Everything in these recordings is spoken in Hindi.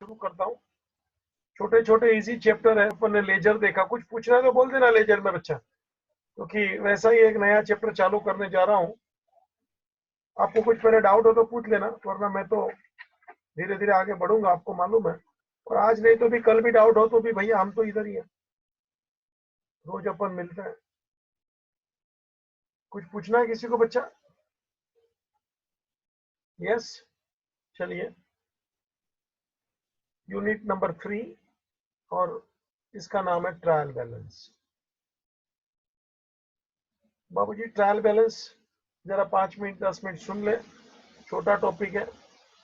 शुरू करता हूँ। छोटे छोटे इजी चैप्टर है। अपन ने लेजर देखा, कुछ पूछना है तो बोल देना लेजर में बच्चा, क्योंकि वैसा ही एक नया चैप्टर चालू करने जा रहा हूँ। आपको कुछ पहले डाउट हो तो पूछ लेना, वरना मैं तो धीरे धीरे आगे बढ़ूंगा, आपको मालूम है। और आज नहीं तो भी कल भी डाउट हो तो भी भैया हम तो इधर ही है, रोज अपन मिलते हैं। कुछ पूछना है किसी को बच्चा? यस, चलिए। यूनिट नंबर 3 और इसका नाम है ट्रायल बैलेंस। बाबूजी ट्रायल बैलेंस जरा 5 मिनट 10 मिनट सुन ले, छोटा टॉपिक है,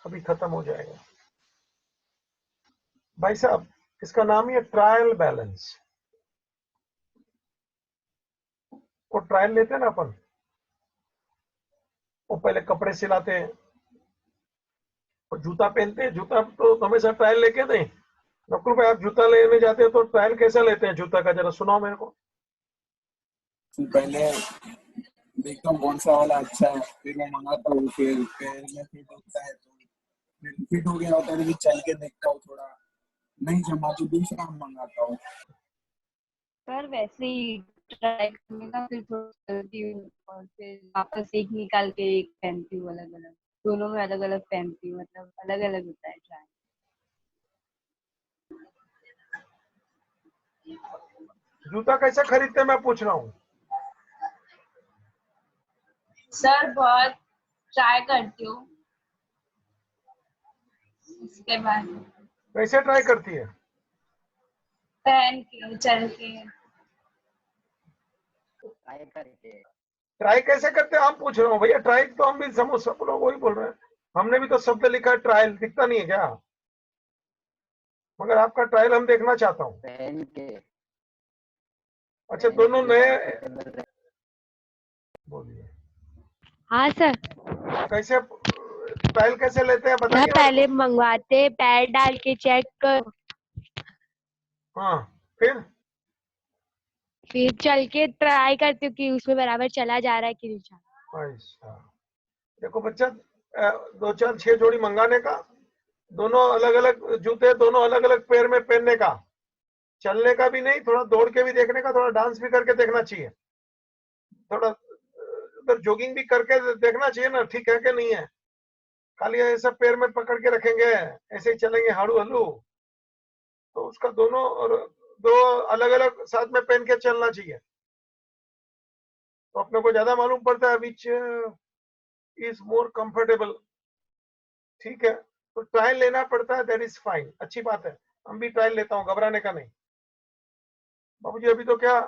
अभी खत्म हो जाएगा। भाई साहब इसका नाम ही है ट्रायल बैलेंस। वो ट्रायल लेते हैं ना अपन, वो पहले कपड़े सिलाते हैं और जूता पहनते हैं। जूता तो हमेशा ट्रायल लेके दें। नकुल भाई आप जूता लेने जाते हैं तो ट्रायल कैसा लेते हैं जूता का, जरा सुनाओ मेरे को। पहले देखता हूँ कौन सा वाला अच्छा है, फिर मैं मंगाता हूँ, फिर पैर में फिट होता है तो फिट हो गया होता है तो चल के देखता हूँ, थोड़ा नहीं जमा तो दूसरा मंगाता हूँ। सर वैसे ही ट्राई करने का, फिर थोड़ा चलती हूँ और फिर वापस एक निकाल के एक पहनती हूँ, अलग अलग, दोनों में अलग अलग पहनती हूँ, मतलब अलग अलग होता है ट्राई। जूता कैसे खरीदते हैं मैं पूछ रहा हूँ। सर बहुत ट्राई करती हूँ, उसके बाद कैसे ट्राई करती है? पहन के चल के ट्राई कैसे करते हैं हम पूछ रहा हूँ भैया। ट्राई तो हम भी समझ, सब लोग वही बोल रहे हैं। हमने भी तो शब्द लिखा है ट्रायल, दिखता नहीं है क्या? मगर आपका ट्रायल हम देखना चाहता हूँ। अच्छा दोनों नए, बोलिए। हाँ सर, कैसे ट्रायल कैसे लेते हैं बताइए मेरे पहले को। मंगवाते, पैर डाल के चेक कर, हाँ फिर चल के ट्राई करती हूँ कि उसमें बराबर चला जा रहा है कि नहीं जा रहा। अच्छा देखो बच्चा, 2 4 6 जोड़ी मंगाने का, दोनों अलग अलग जूते, दोनों अलग अलग पैर में पहनने का, चलने का भी नहीं, थोड़ा दौड़ के भी देखने का, थोड़ा डांस भी करके देखना चाहिए, थोड़ा उधर जॉगिंग भी करके देखना चाहिए ना, ठीक है कि नहीं है। खाली ऐसा पैर में पकड़ के रखेंगे, ऐसे ही चलेंगे हाड़ू हल्लू, तो उसका दोनों और दो अलग अलग साथ में पहन के चलना चाहिए, तो अपने को ज्यादा मालूम पड़ता है विच इज मोर कंफर्टेबल। ठीक है, तो ट्रायल लेना पड़ता है, दैट इज फाइन, अच्छी बात है। हम भी ट्रायल लेता हूँ, घबराने का नहीं। बाबूजी अभी तो क्या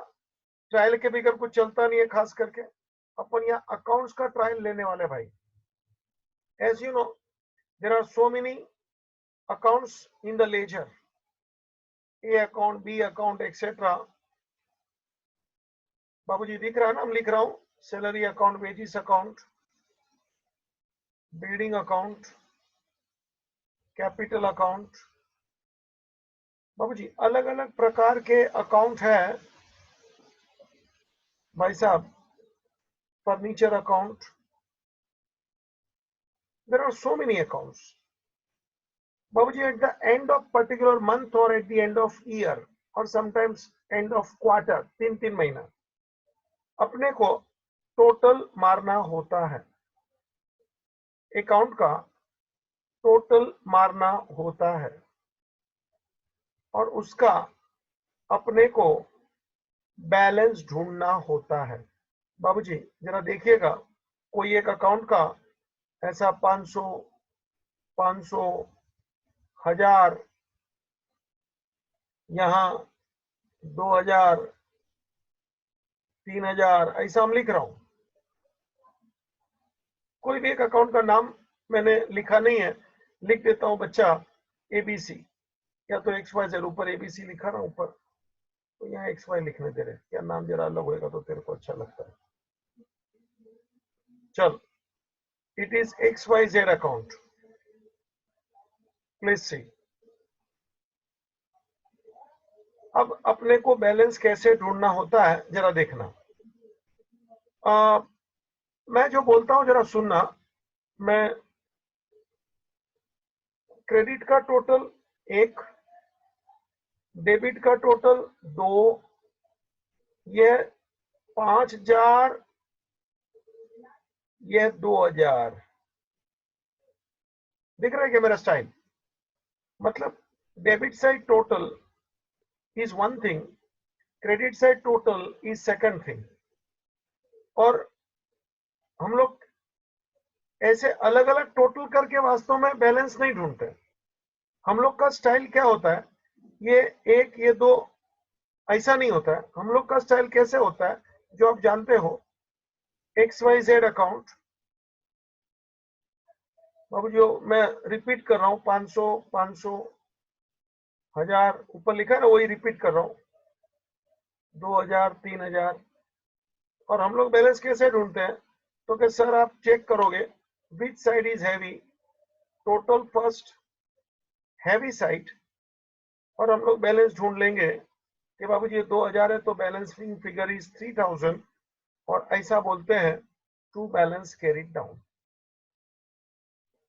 ट्रायल के बगैर कुछ चलता नहीं है, खास करके अपन यहाँ अकाउंट्स का ट्रायल लेने वाले भाई। As you know there are so many accounts in the ledger, A account, B account, etc. बाबूजी दिख रहा है ना, हम लिख रहा हूं salary account, wages account, building account, capital account. बाबूजी अलग अलग प्रकार के अकाउंट है भाई साहब। Furniture account, there are so many accounts. बाबूजी at the end of particular month or at the end of year or sometimes end of quarter, 3 महीना अपने को टोटल मारना होता है, अकाउंट का टोटल मारना होता है, और उसका अपने को बैलेंस ढूंढना होता है। बाबूजी जरा देखिएगा, कोई एक अकाउंट का ऐसा 500, 500, 1000, यहाँ 2000, 3000, ऐसा हम लिख रहा हूं। कोई भी एक अकाउंट का नाम मैंने लिखा नहीं है, लिख देता हूं बच्चा एबीसी, या तो XYZ, ऊपर एबीसी लिखा ना ऊपर, तो यहाँ XY लिखने दे रहे, क्या नाम जरा अलग होएगा तो तेरे को अच्छा लगता है। चल, it is XYZ account, please see. अब अपने को बैलेंस कैसे ढूंढना होता है जरा देखना। मैं जो बोलता हूं जरा सुनना। मैं क्रेडिट का टोटल एक, डेबिट का टोटल 2, यह 5,000, यह 2,000। दिख रहा है क्या मेरा स्टाइल? मतलब debit side total is one thing, credit side total is second thing. और हम लोग ऐसे अलग अलग टोटल करके वास्तव में बैलेंस नहीं ढूंढते। हम लोग का स्टाइल क्या होता है, ये एक ये दो ऐसा नहीं होता है। हम लोग का स्टाइल कैसे होता है, जो आप जानते हो, XYZ अकाउंट। अब जो मैं रिपीट कर रहा हूँ, 500, 500, 1000 ऊपर लिखा है ना, वही रिपीट कर रहा हूँ, 2000, 3000। और हम लोग बैलेंस कैसे ढूंढते हैं, तो कि सर आप चेक करोगे which side is heavy, total first heavy side, और हम लोग बैलेंस ढूंढ लेंगे कि बाबूजी ये 2000 है तो बैलेंसिंग फिगर इज 3000, और ऐसा बोलते हैं टू बैलेंस कैरिड डाउन।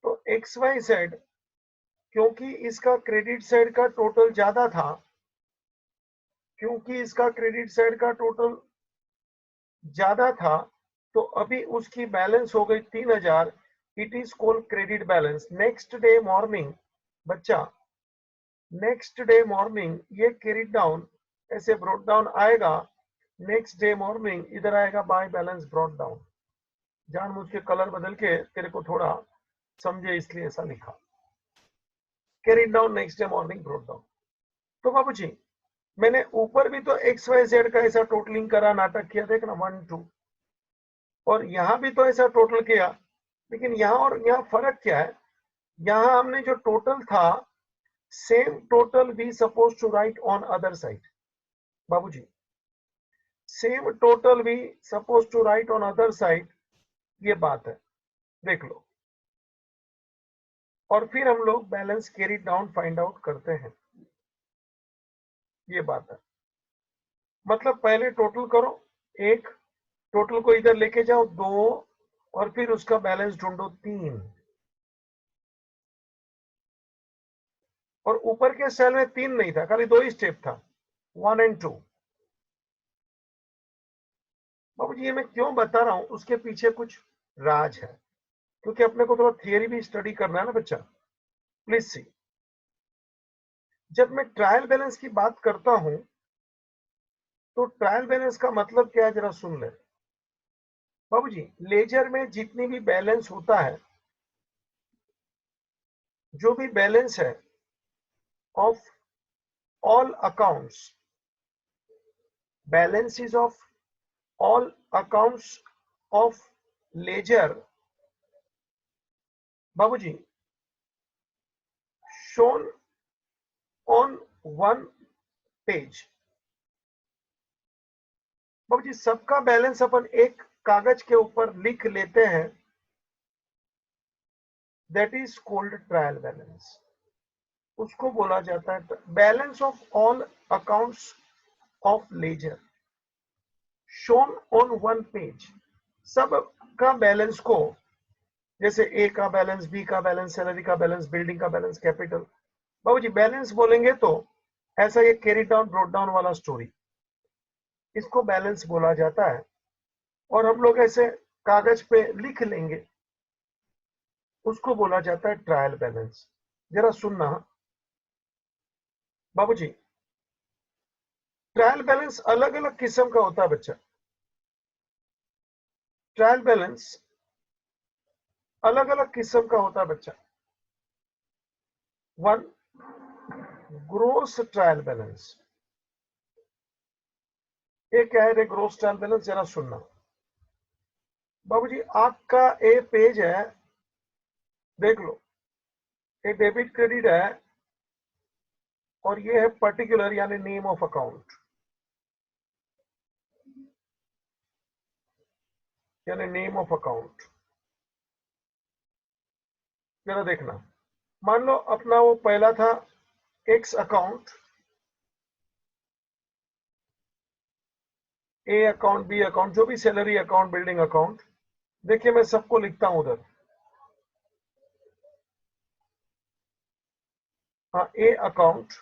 तो XYZ, क्योंकि इसका क्रेडिट साइड का टोटल ज्यादा था, क्योंकि इसका क्रेडिट साइड का टोटल ज्यादा था, तो अभी उसकी बैलेंस हो गई 3000। It is called credit balance. Next day morning बच्चा, नेक्स्ट डे मॉर्निंग ये कैरिड डाउन ऐसे ब्रॉट डाउन आएगा। नेक्स्ट डे मॉर्निंग इधर आएगा बाय बैलेंस ब्रॉट डाउन। जानबूझ के कलर बदल के तेरे को थोड़ा समझे इसलिए ऐसा लिखा, carried down next day morning brought down. तो बाबूजी मैंने ऊपर भी तो XYZ का ऐसा टोटलिंग करा, नाटक किया, देखना 1 2, और यहां भी तो ऐसा टोटल किया। लेकिन यहां और यहां फर्क क्या है, यहां हमने जो टोटल था, same total we suppose to write on other side. बाबूजी same total we suppose to write on other side, ये बात है, देख लो। और फिर हम लोग balance carry down find out करते हैं, ये बात है। मतलब पहले टोटल करो, एक, टोटल को इधर लेके जाओ 2, और फिर उसका बैलेंस ढूंढो 3। और ऊपर के सेल में 3 नहीं था, खाली 2 ही स्टेप था, 1 और 2। बाबूजी ये मैं क्यों बता रहा हूं, उसके पीछे कुछ राज है, क्योंकि अपने को थोड़ा थियरी भी स्टडी करना है ना बच्चा। प्लीज सी, जब मैं ट्रायल बैलेंस की बात करता हूं, तो ट्रायल बैलेंस का मतलब क्या है, जरा सुन ले। बाबूजी लेजर में जितनी भी बैलेंस होता है, जो भी बैलेंस है of all accounts, balances of all accounts of ledger, बाबूजी shown on one page। बाबूजी सबका बैलेंस अपन एक कागज के ऊपर लिख लेते हैं, that is called trial balance. उसको बोला जाता है balance of all accounts of ledger shown on one page. सब का बैलेंस को, जैसे ए का बैलेंस, बी का बैलेंस, सैलरी का बैलेंस, बिल्डिंग का बैलेंस, कैपिटल। बाबूजी बैलेंस बोलेंगे तो ऐसा ये कैरी डाउन ब्रॉट डाउन वाला स्टोरी, इसको बैलेंस बोला जाता है। और हम लोग ऐसे कागज पे लिख लेंगे, उसको बोला जाता है ट्रायल बैलेंस। जरा सुनना बाबूजी, ट्रायल बैलेंस अलग अलग किस्म का होता है बच्चा। ट्रायल बैलेंस अलग अलग किस्म का होता है बच्चा। One, gross trial balance. ये क्या है रे ग्रोस ट्रायल बैलेंस, जरा सुनना बाबूजी। आपका ए पेज है, देख लो, ये डेबिट क्रेडिट है, और ये है पर्टिकुलर यानी नेम ऑफ अकाउंट, यानी नेम ऑफ अकाउंट। जरा देखना, मान लो अपना वो पहला था X account, A account, B account, जो भी सैलरी अकाउंट, बिल्डिंग अकाउंट। देखिए मैं सबको लिखता हूं उधर, A account,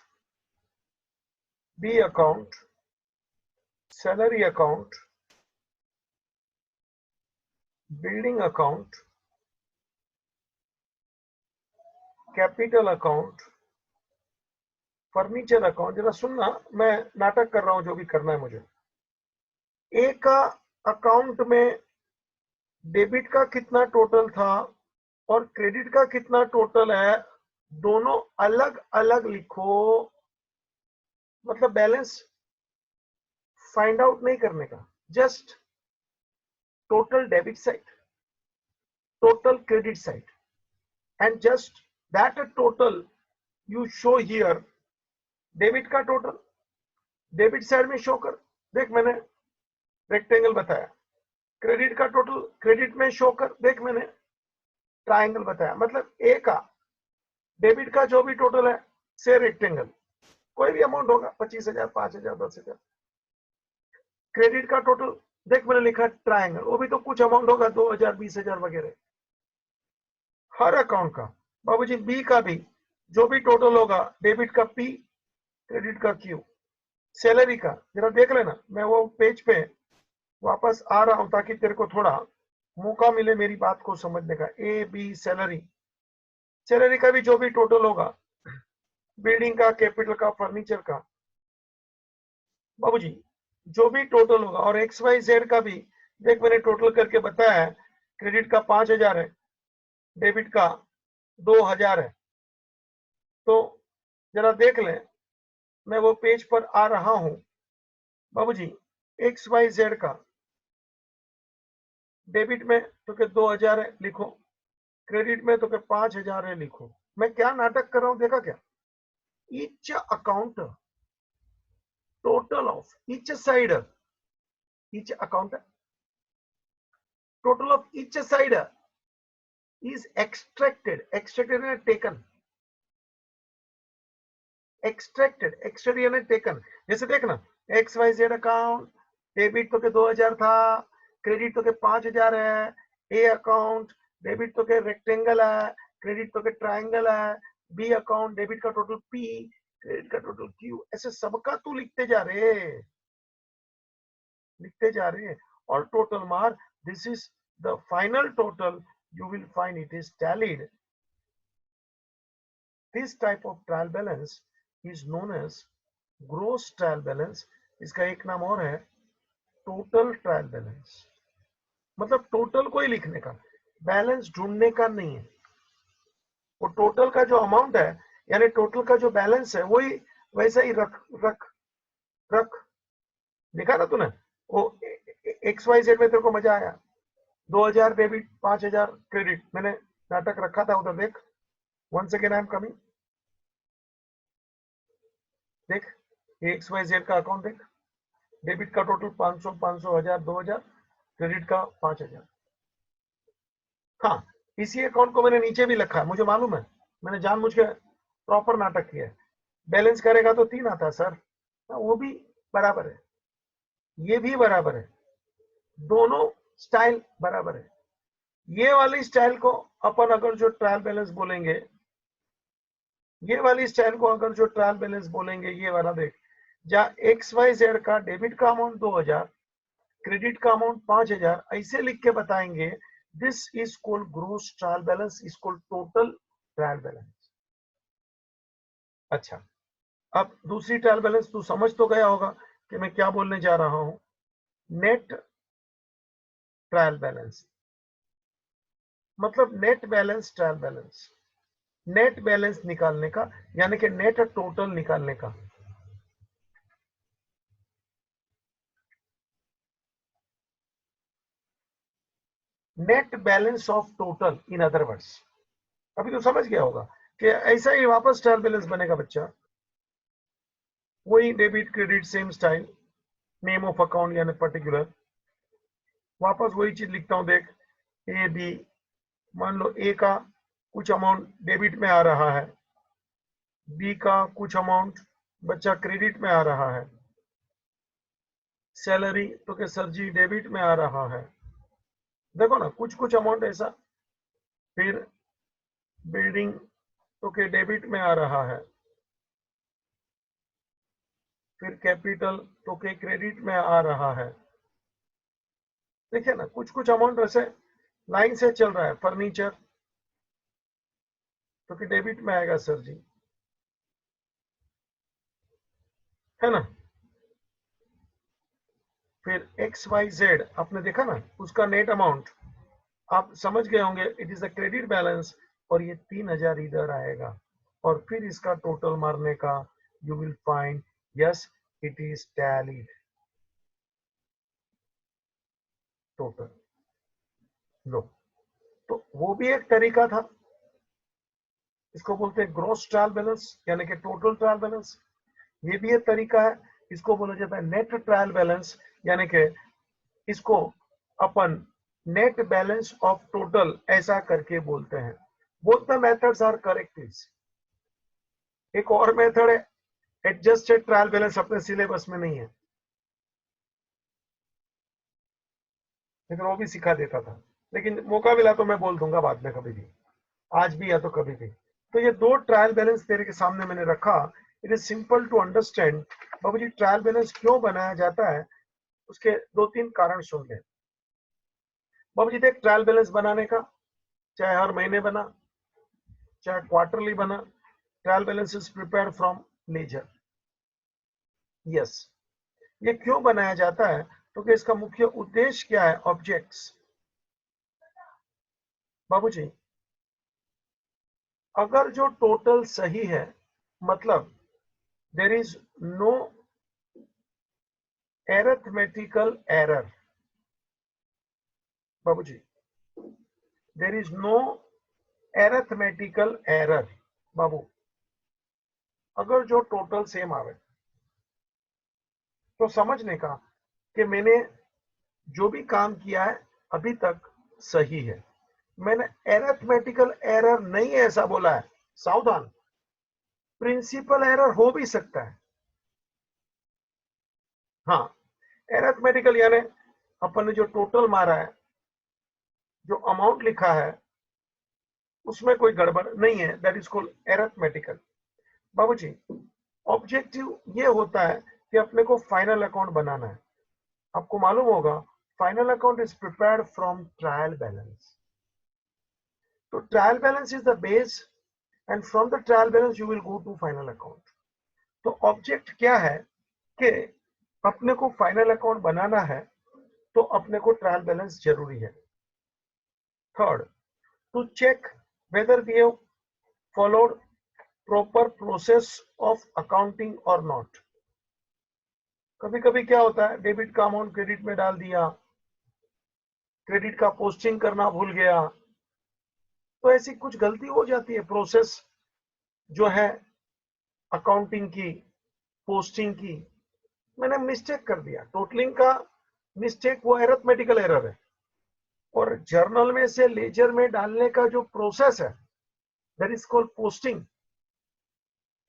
B account, salary account, building account, capital account, furniture account. जरा सुनना, मैं नाटक कर रहा हूं, जो भी करना है मुझे। ए का अकाउंट में डेबिट का कितना टोटल था और क्रेडिट का कितना टोटल है, दोनों अलग अलग लिखो। मतलब बैलेंस फाइंड आउट नहीं करने का, just total debit side, total credit side, and just that total you show here. Debit का टोटल डेबिट साइड में शो कर, देख मैंने रेक्टेंगल बताया। क्रेडिट का टोटल क्रेडिट में शो कर, देख मैंने ट्रायंगल बताया। मतलब ए का डेबिट का जो भी टोटल है से रेक्टेंगल, कोई भी अमाउंट होगा, 25,000, 5,000, 10,000। क्रेडिट का टोटल देख मैंने लिखा ट्रायंगल, वो भी तो कुछ अमाउंट होगा, 2,000, 20,000 वगैरह। हर अकाउंट का बाबूजी, बी का भी जो भी टोटल होगा, डेबिट का पी, क्रेडिट का क्यू। सैलरी का जरा देख लेना, मैं वो पेज पे वापस आ रहा हूं ताकि तेरे को थोड़ा मौका मिले मेरी बात को समझने का। ए बी सैलरी, सैलरी का भी जो भी टोटल होगा, बिल्डिंग का, कैपिटल का, फर्नीचर का, बाबूजी जो भी टोटल होगा। और एक्स वाई जेड का भी देख मैंने टोटल करके बताया है। क्रेडिट का 5,000 है, डेबिट का 2,000 है। तो जरा देख ले, मैं वो पेज पर आ रहा हूं बाबूजी। एक्स वाई जेड का डेबिट में तो के 2,000 है, लिखो। क्रेडिट में तो के 5,000 है, लिखो। मैं क्या नाटक कर रहा हूं, देखा क्या? Each account total of each side, each account total of each side is extracted and taken, extracted यानी taken। जैसे देखना, X Y Z account debit तो के 2,000 था, क्रेडिट तो के 5,000 है। ए अकाउंट डेबिट तो के रेक्टेंगल है, क्रेडिट तो के ट्रायंगल है। बी अकाउंट डेबिट का टोटल पी, क्रेडिट का टोटल क्यू। ऐसे सबका तू लिखते जा रहे और टोटल मार। This is the final total, you will find it is tallied. This type of trial balance is known as gross trial balance। इसका एक नाम और है टोटल ट्रायल बैलेंस। मतलब टोटल को ही लिखने का, बैलेंस ढूंढने का नहीं है। वो टोटल का जो अमाउंट है, यानी टोटल का जो बैलेंस है, वही वैसा ही रख रख रख। देखा ना तूने वो एक्स वाई जेड में, तेरे को मजा आया? 2,000 डेबिट, 5,000 क्रेडिट, मैंने नाटक रखा था उधर। देख, once again I am coming. देख एक्स वाई जेड का अकाउंट देख, डेबिट का टोटल 500, 500, 1,000, 2,000, क्रेडिट का 5,000। हाँ, इसी अकाउंट को मैंने नीचे भी लिखा है, मुझे मालूम है, मैंने जानबूझ के प्रॉपर नाटक किया है। बैलेंस करेगा तो 3 आता है सर, वो भी बराबर है, ये भी बराबर है, दोनों स्टाइल बराबर है। ये वाली स्टाइल को अपन अगर जो ट्रायल बैलेंस बोलेंगे, ये वाली स्टाइल को अगर जो ट्रायल बैलेंस बोलेंगे, ये वाला देख, जहाँ एक्स वाई जेड का डेबिट का अमाउंट 2,000, क्रेडिट का अमाउंट 5,000, ऐसे लिख के बताएंगे। This is called gross trial balance, is called total trial balance. अच्छा, अब दूसरी ट्रायल बैलेंस तू समझ तो गया होगा कि मैं क्या बोलने जा रहा हूं। नेट ट्रायल बैलेंस मतलब net balance trial balance, net balance निकालने का, यानी कि नेट टोटल निकालने का। Net balance of total, in other words. अभी तो समझ गया होगा कि ऐसा ही वापस ट्रायल बैलेंस बनेगा बच्चा। वही debit credit same style, name of account यानी पर्टिकुलर, वापस वही चीज लिखता हूं। देख, ए बी, मान लो ए का कुछ अमाउंट डेबिट में आ रहा है, बी का कुछ अमाउंट बच्चा क्रेडिट में आ रहा है। सैलरी तो के सर जी डेबिट में आ रहा है, देखो ना, कुछ कुछ अमाउंट ऐसा। फिर बिल्डिंग तो के डेबिट में आ रहा है, फिर कैपिटल तो के क्रेडिट में आ रहा है। देखिए ना, कुछ कुछ अमाउंट ऐसे लाइन से चल रहा है। फर्नीचर तो कि डेबिट में आएगा सर जी, है ना। फिर एक्स वाई जेड आपने देखा ना, उसका नेट अमाउंट आप समझ गए होंगे, it is a credit balance, और ये 3000 इधर आएगा, और फिर इसका टोटल मारने का you will find yes it is tallied total. लो, तो वो भी एक तरीका था, इसको बोलते हैं ग्रॉस ट्रायल बैलेंस यानी कि टोटल ट्रायल बैलेंस। ये भी एक तरीका है, इसको बोला जाता है नेट ट्रायल बैलेंस, यानी कि इसको अपन नेट बैलेंस ऑफ टोटल ऐसा करके बोलते हैं। Both the methods are correct. एक और मेथड है एडजस्टेड ट्रायल बैलेंस, अपने सिलेबस में नहीं है, लेकिन वो भी सिखा देता था, लेकिन मौका मिला तो मैं बोल दूंगा बाद में कभी भी, आज भी या तो कभी भी। तो ये दो ट्रायल बैलेंस तेरे के सामने मैंने रखा। It is simple to understand. बाबू जी, ट्रायल बैलेंस क्यों बनाया जाता है, उसके दो तीन कारण सुन ले। बाबू जी देख, ट्रायल बैलेंस बनाने का, चाहे हर महीने बना चाहे क्वार्टरली बना, trial balance is prepare from ledger. Yes, ये क्यों बनाया जाता है, क्योंकि इसका मुख्य उद्देश्य क्या है, ऑब्जेक्ट्स। बाबूजी, अगर जो टोटल सही है, मतलब there is no arithmetical error. बाबूजी, there is no arithmetical error. बाबू, अगर जो टोटल सेम आवे तो समझने का कि मैंने जो भी काम किया है अभी तक सही है। मैंने एरिथमेटिकल एरर नहीं है ऐसा बोला है, सावधान, प्रिंसिपल एरर हो भी सकता है। हाँ, एरिथमेटिकल यानी अपन ने जो टोटल मारा है, जो अमाउंट लिखा है, उसमें कोई गड़बड़ नहीं है, दैट इज कॉल्ड एरिथमेटिकल। बाबूजी, ऑब्जेक्टिव ये होता है कि अपने को फाइनल अकाउंट बनाना है। आपको मालूम होगा, final account is prepared from trial balance. तो trial balance is the base, and from the trial balance you will go to final account. तो ऑब्जेक्ट क्या है कि अपने को फाइनल अकाउंट बनाना है, तो अपने को ट्रायल बैलेंस जरूरी है। Third, to check whether we have followed proper process of accounting और नॉट। कभी कभी क्या होता है, डेबिट का अमाउंट क्रेडिट में डाल दिया, क्रेडिट का पोस्टिंग करना भूल गया, तो ऐसी कुछ गलती हो जाती है। प्रोसेस जो है अकाउंटिंग की, पोस्टिंग की, मैंने मिस्टेक कर दिया। टोटलिंग का मिस्टेक वो एरिथमेटिकल एरर है, और जर्नल में से लेजर में डालने का जो प्रोसेस है, दैट इज कॉल्ड पोस्टिंग।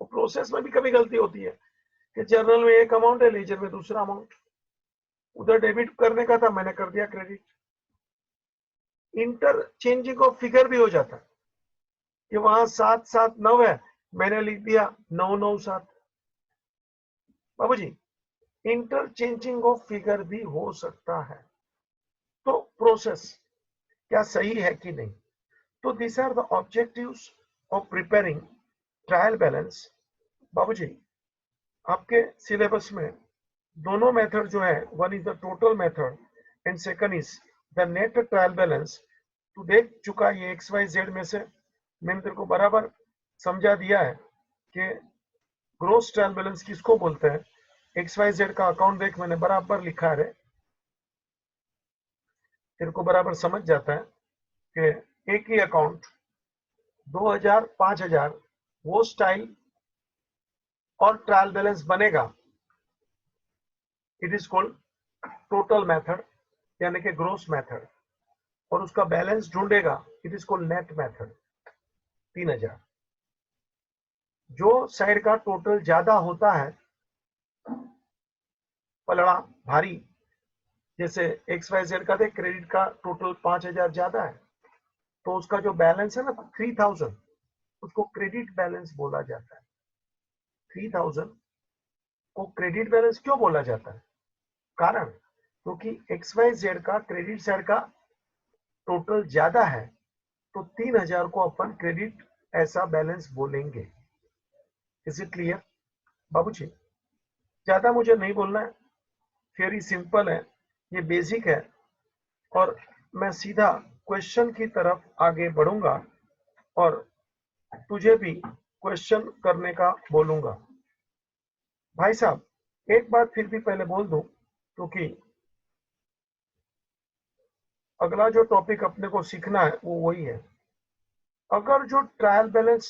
वो प्रोसेस में भी कभी गलती होती है कि जर्नल में एक अमाउंट है, लेजर में दूसरा अमाउंट, उधर डेबिट करने का था, मैंने कर दिया क्रेडिट। इंटरचेंजिंग ऑफ फिगर भी हो जाता है कि वहां 779 है, मैंने लिख दिया 997। बाबूजी, इंटरचेंजिंग ऑफ फिगर भी हो सकता है। तो प्रोसेस क्या सही है कि नहीं। तो this are the objectives of preparing trial balance. बाबूजी, आपके सिलेबस में दोनों मेथड जो है, one is the total method and second is the net trial balance. तू देख चुका ये एक्स वाई जेड में से मैंने तेरे को बराबर समझा दिया है कि ग्रोस ट्रायल बैलेंस किसको बोलते हैं। एक्स वाई जेड का अकाउंट देख, मैंने बराबर लिखा है, तेरे को बराबर समझ जाता है कि एक ही अकाउंट 2000 5000 वो स्टाइल और ट्रायल बैलेंस बनेगा। It is called total method यानी कि ग्रोस मेथड, और उसका बैलेंस ढूंढेगा, it is called net method. 3000 जो साइड का टोटल ज्यादा होता है, पलड़ा भारी, जैसे एक्स वाई जेड का देख, क्रेडिट का टोटल 5000 ज्यादा है, तो उसका जो बैलेंस है ना 3000, उसको क्रेडिट बैलेंस बोला जाता है। 3000 को क्रेडिट बैलेंस क्यों बोला जाता है? कारण क्योंकि XYZ का क्रेडिट साइड का टोटल ज्यादा है, तो 3000 को अपन क्रेडिट ऐसा बैलेंस बोलेंगे। इज इट क्लियर बाबूजी? ज्यादा मुझे नहीं बोलना है, थ्योरी सिंपल है, ये बेसिक है, और मैं सीधा क्वेश्चन की तरफ आगे बढ़ूंगा और तुझे भी क्वेश्चन करने का बोलूंगा। भाई साहब एक बात फिर भी पहले बोल दूं, क्योंकि अगला जो टॉपिक अपने को सीखना है वो वही है। अगर जो ट्रायल बैलेंस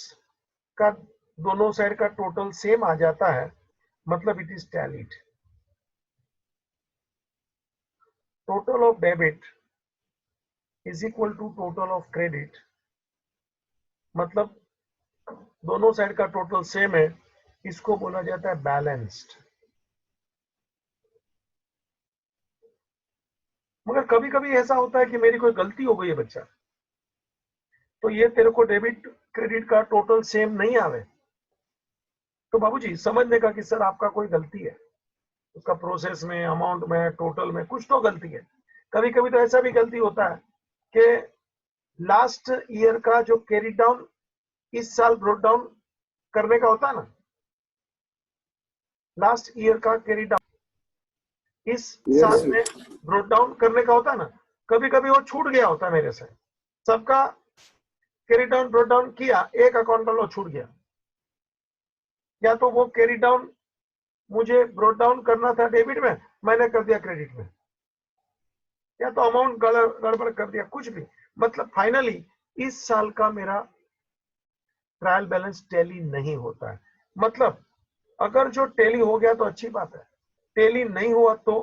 का दोनों साइड का टोटल सेम आ जाता है, मतलब it is tallied. Total of debit is equal to total of credit, मतलब दोनों साइड का टोटल सेम है, इसको बोला जाता है बैलेंस्ड। मगर कभी कभी ऐसा होता है कि मेरी कोई गलती हो गई है बच्चा, तो ये तेरे को डेबिट क्रेडिट का टोटल सेम नहीं आवे, तो बाबूजी समझने का कि सर आपका कोई गलती है, उसका प्रोसेस में, अमाउंट में, टोटल में कुछ तो गलती है। कभी कभी तो ऐसा भी गलती होता है कि लास्ट ईयर का जो कैरी डाउन इस साल ब्रोट डाउन करने का होता है ना, लास्ट ईयर का कैरी डाउन इस साल में ब्रोट डाउन करने का होता है ना, कभी कभी वो छूट गया होता है मेरे से। सबका कैरी डाउन ब्रोट डाउन किया, एक अकाउंट वाला छूट गया, या तो वो कैरी डाउन मुझे ब्रोट डाउन करना था डेबिट में, मैंने कर दिया क्रेडिट में, या तो अमाउंट गड़बड़ कर दिया, कुछ भी। मतलब फाइनली इस साल का मेरा ट्रायल बैलेंस टैली नहीं होता है। मतलब अगर जो टैली हो गया तो अच्छी बात है, टैली नहीं हुआ तो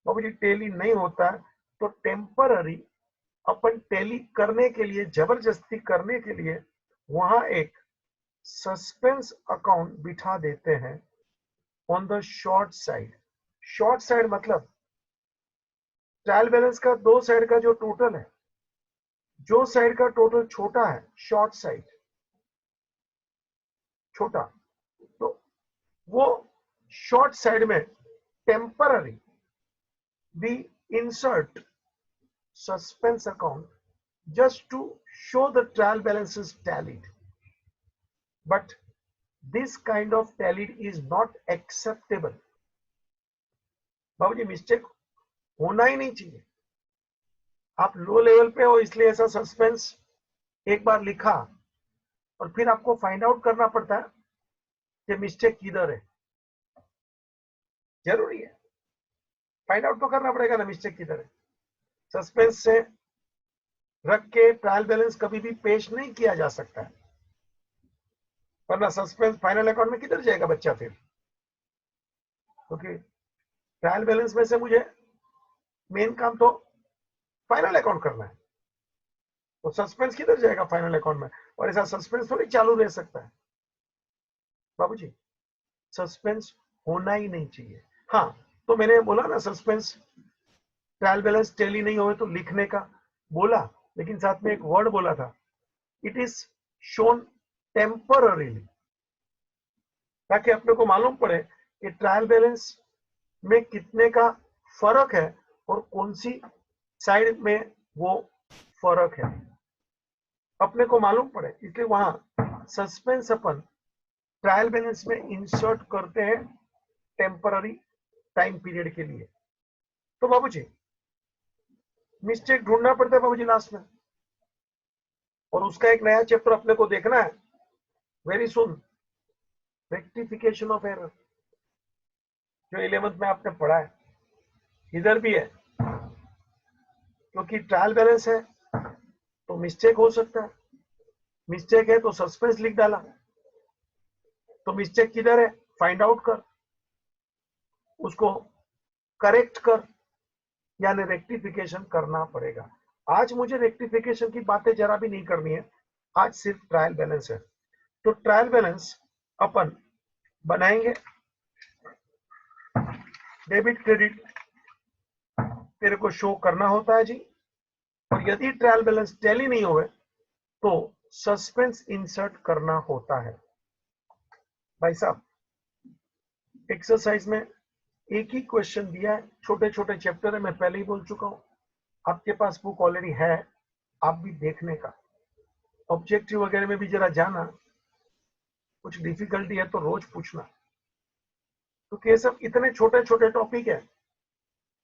बाबूजी टैली नहीं होता है तो टेम्पररी अपन टैली करने के लिए, जबरदस्ती करने के लिए वहां एक सस्पेंस अकाउंट बिठा देते हैं on the short side. Short side मतलब ट्रायल बैलेंस का दो साइड का जो टोटल है, जो साइड का टोटल छोटा है, शॉर्ट साइड छोटा, तो वो शॉर्ट साइड में temporary we insert suspense account just to show the trial balance is tallied, but this kind of tallied is not acceptable। बाबूजी मिस्टेक होना ही नहीं चाहिए। आप लो लेवल पे हो इसलिए ऐसा सस्पेंस एक बार लिखा और फिर आपको फाइंड आउट करना पड़ता है कि मिस्टेक किधर है। जरूरी है, फाइंड आउट तो करना पड़ेगा ना मिस्टेक किधर है। सस्पेंस से रख के ट्रायल बैलेंस कभी भी पेश नहीं किया जा सकता है, वरना सस्पेंस फाइनल अकाउंट में किधर जाएगा बच्चा फिर, क्योंकि ट्रायल बैलेंस में से मुझे मेन काम तो फाइनल अकाउंट करना है, तो सस्पेंस किधर जाएगा फाइनल अकाउंट में। और ऐसा सस्पेंस थोड़ी चालू रह सकता है बाबूजी, सस्पेंस होना ही नहीं चाहिए। हाँ तो मैंने बोला ना सस्पेंस ट्रायल बैलेंस टैली नहीं हो तो लिखने का बोला, लेकिन साथ में एक वर्ड बोला था, इट इज शोन टेम्पररीली, ताकि अपने को मालूम पड़े कि ट्रायल बैलेंस में कितने का फर्क है और कौन सी साइड में वो फर्क है, अपने को मालूम पड़े। इसलिए वहां सस्पेंस अपन ट्रायल बैलेंस में इंसर्ट करते हैं टेम्पररी टाइम पीरियड के लिए। तो बाबूजी मिस्टेक ढूंढना पड़ता है बाबूजी लास्ट में, और उसका एक नया चैप्टर अपने को देखना है very soon, rectification of error, जो 11th में आपने पढ़ा है, इधर भी है। क्योंकि ट्रायल बैलेंस है तो मिस्टेक हो सकता है, मिस्टेक है तो सस्पेंस लिख डाला, तो मिस्टेक किधर है फाइंड आउट कर, उसको करेक्ट कर, यानी रेक्टिफिकेशन करना पड़ेगा। आज मुझे रेक्टिफिकेशन की बातें जरा भी नहीं करनी है, आज सिर्फ ट्रायल बैलेंस है। तो ट्रायल बैलेंस अपन बनाएंगे, डेबिट क्रेडिट तेरे को शो करना होता है जी, और यदि ट्रायल बैलेंस टैली नहीं हुए तो सस्पेंस इंसर्ट करना होता है। भाई साहब एक्सरसाइज में एक ही क्वेश्चन दिया है, छोटे छोटे चैप्टर है, मैं पहले ही बोल चुका हूँ। आपके पास बुक ऑलरेडी है, आप भी देखने का, ऑब्जेक्टिव वगैरह में भी जरा जाना, कुछ डिफिकल्टी है तो रोज पूछना, क्योंकि ये सब इतने छोटे छोटे टॉपिक है,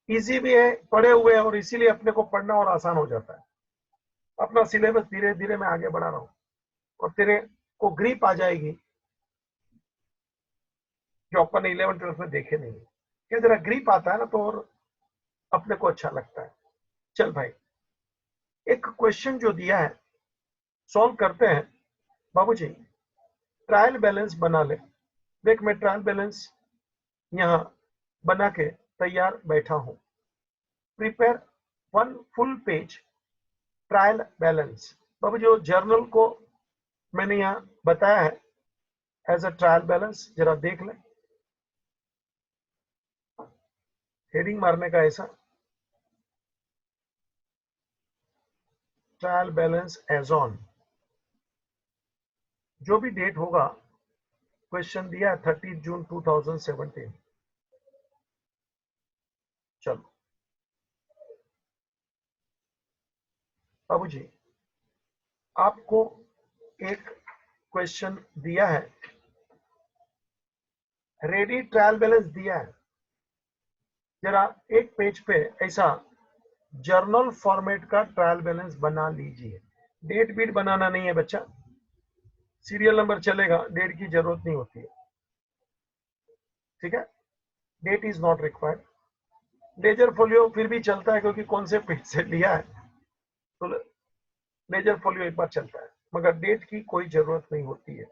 इजी भी है, पढ़े हुए हैं, और इसीलिए अपने को पढ़ना और आसान हो जाता है। अपना सिलेबस धीरे धीरे मैं आगे बढ़ा रहा हूँ और तेरे को ग्रिप आ जाएगी जो अपन 11th-12th में देखे नहीं। क्या जरा ग्रिप आता है ना तो और अपने को अच्छा लगता है। चल भाई, एक क्वेश्चन जो दिया है सॉल्व करते हैं। बाबूजी ट्रायल बैलेंस बना ले। देख मैं ट्रायल बैलेंस यहाँ बना के तैयार बैठा हूं। Prepare 1 full page trial balance. बाबू जो जर्नल को मैंने यहाँ बताया है एज अ ट्रायल बैलेंस, जरा देख ले। हेडिंग मारने का ऐसा, ट्रायल बैलेंस एज ऑन, जो भी डेट होगा, क्वेश्चन दिया है 30 जून 2017। चलो बाबूजी आपको एक क्वेश्चन दिया है, रेडी ट्रायल बैलेंस दिया है। जरा एक पेज पे ऐसा जर्नल फॉर्मेट का ट्रायल बैलेंस बना लीजिए। डेट बीट बनाना नहीं है बच्चा, सीरियल नंबर चलेगा, डेट की जरूरत नहीं होती है, ठीक है। Date is not required. Ledger folio फिर भी चलता है क्योंकि कौन से पेज से लिया है, तो लेजर फोलियो एक बार चलता है, मगर डेट की कोई जरूरत नहीं होती है।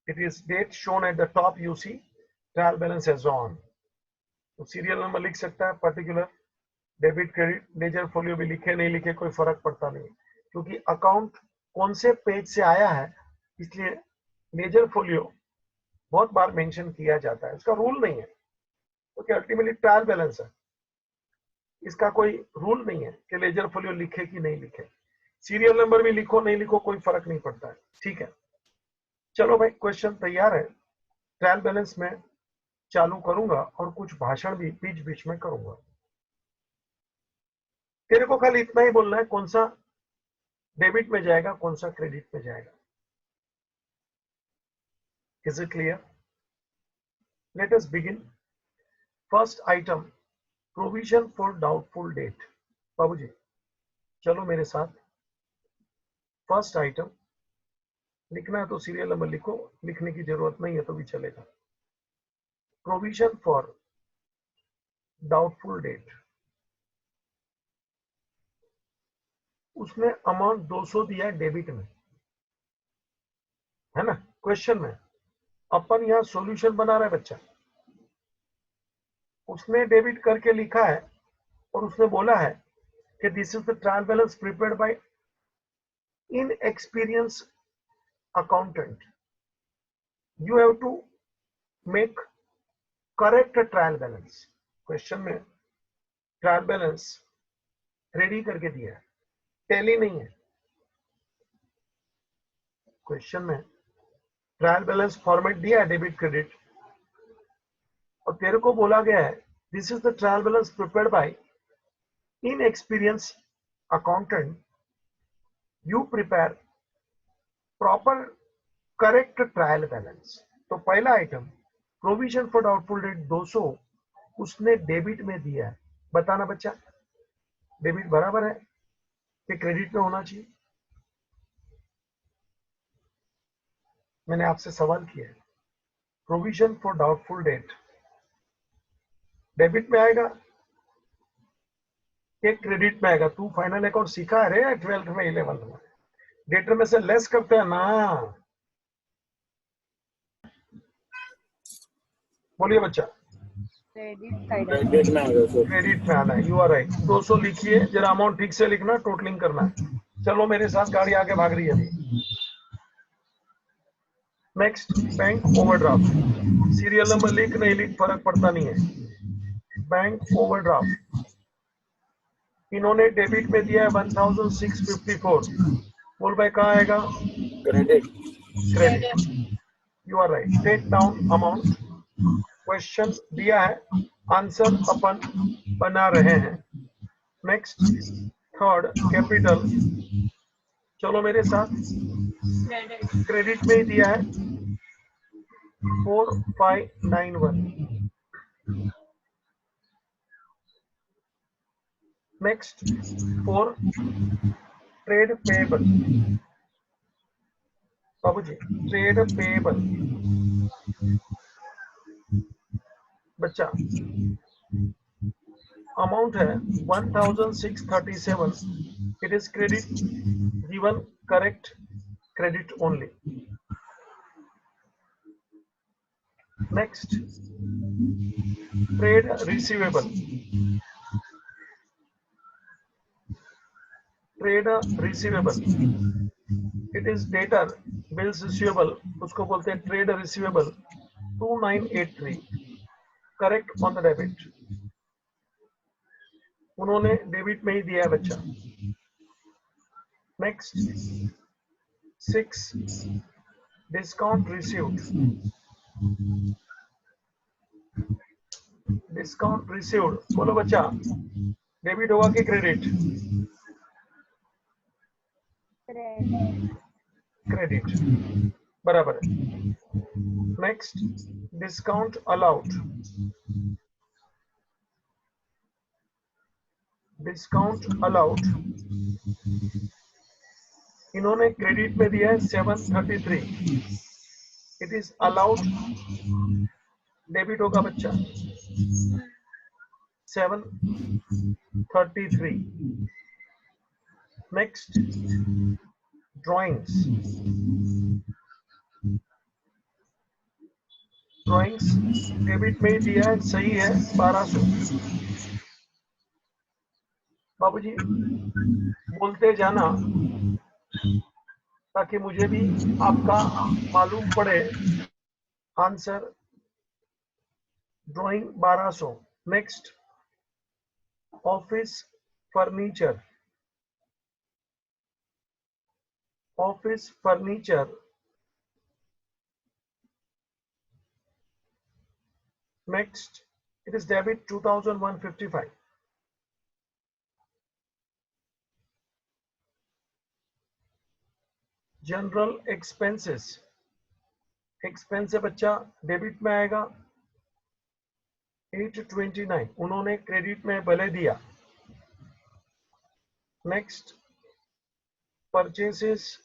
It is date shown at the top, you see trial balance as on. तो सीरियल नंबर लिख सकता है, particular, debit credit, ledger folio भी लिखे नहीं लिखे कोई फर्क पड़ता नहीं, क्योंकि अकाउंट कौन से पेज से आया है इसलिए लेजर फोलियो बहुत बार मेंशन किया जाता है। इसका रूल नहीं है, क्योंकि अल्टीमेटली ट्रायल बैलेंस है, इसका कोई रूल नहीं है कि लेजर फोलियो लिखे कि नहीं लिखे। सीरियल नंबर भी लिखो नहीं लिखो कोई फर्क नहीं पड़ता है, ठीक है। चलो भाई क्वेश्चन तैयार है। ट्रायल बैलेंस में चालू करूंगा और कुछ भाषण भी बीच बीच में करूंगा। तेरे को खाली इतना ही बोलना है कौन सा डेबिट में जाएगा, कौन सा क्रेडिट में जाएगा। Is it clear? Let us begin. First item, provision for doubtful debt. बाबूजी चलो मेरे साथ। फर्स्ट आइटम लिखना है तो सीरियल नंबर लिखो, लिखने की जरूरत नहीं है तो भी चलेगा। प्रोविजन फॉर डाउटफुल डेट, उसने अमाउंट 200 दिया है डेबिट में, है ना। क्वेश्चन में अपन यहां सॉल्यूशन बना रहा है बच्चा, उसने डेबिट करके लिखा है और उसने बोला है कि this is the trial balance prepared by inexperience accountant, you have to make correct trial balance. Question में ट्रायल बैलेंस रेडी करके दिया है, टैली नहीं है। क्वेश्चन में ट्रायल बैलेंस फॉर्मेट दिया है डेबिट क्रेडिट, और तेरे को बोला गया है this is the trial balance prepared by inexperience accountant, you prepare proper correct trial balance. तो पहला item provision for doubtful debt 200 उसने डेबिट में दिया है। बताना बच्चा, डेबिट बराबर है कि क्रेडिट में होना चाहिए? मैंने आपसे सवाल किया है, provision for doubtful debt debit में आएगा कि क्रेडिट में आएगा? तू फाइनल अकाउंट सीखा है रे 12th में 11th में, डेटर में से लेस करते हैं ना। बोलिए बच्चा। क्रेडिट में आएगा सर। क्रेडिट में आना है, यू आर राइट। 200 लिखिए, जरा अमाउंट ठीक से लिखना, टोटलिंग करना है। चलो मेरे साथ, गाड़ी आगे भाग रही है अभी। Next, bank overdraft. Serial number लिख नहीं लिख फर्क पड़ता नहीं है। बैंक ओवरड्राफ्ट इन्होंने डेबिट में दिया है 1654। बोल भाई कहाँ आएगा? Credit. Credit, you are right. Take down amount question दिया है, आंसर अपन बना रहे हैं। नेक्स्ट थर्ड कैपिटल, चलो मेरे साथ, क्रेडिट में ही दिया है 4591। नेक्स्ट फोर ट्रेड पेएबल, बाबूजी ट्रेड पेएबल बच्चा अमाउंट है 1637, it is credit given correct credit only. Next trade receivable, trade receivable it is debtor bills receivable, उसको बोलते हैं trade receivable 2983, correct on the debit, उन्होंने डेबिट में ही दिया है बच्चा। Next six discount received, discount received बोलो बच्चा, डेबिट होगा कि क्रेडिट? क्रेडिट बराबर है। Next discount allowed, discount allowed इन्होंने क्रेडिट में दिया है 733, इट इज अलाउड, डेबिट होगा बच्चा 733। नेक्स्ट ड्राइंग्स, ड्राइंग्स डेबिट में ही दिया है, सही है 1200। बाबूजी बोलते जाना ताकि मुझे भी आपका मालूम पड़े answer, drawing 1200। Next office furniture, office furniture next it is debit 2155। General expenses, expense बच्चा डेबिट में आएगा 829, उन्होंने क्रेडिट में भले दिया। Next purchases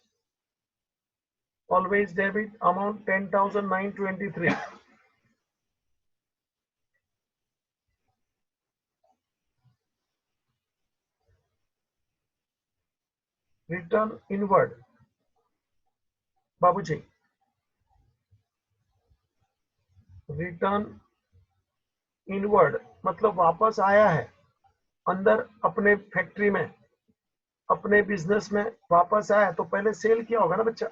always debit, amount 10,923। Return inward, बाबूजी रिटर्न इनवर्ड मतलब वापस आया है अंदर अपने फैक्ट्री में, अपने बिजनेस में वापस आया, तो पहले सेल किया होगा ना बच्चा,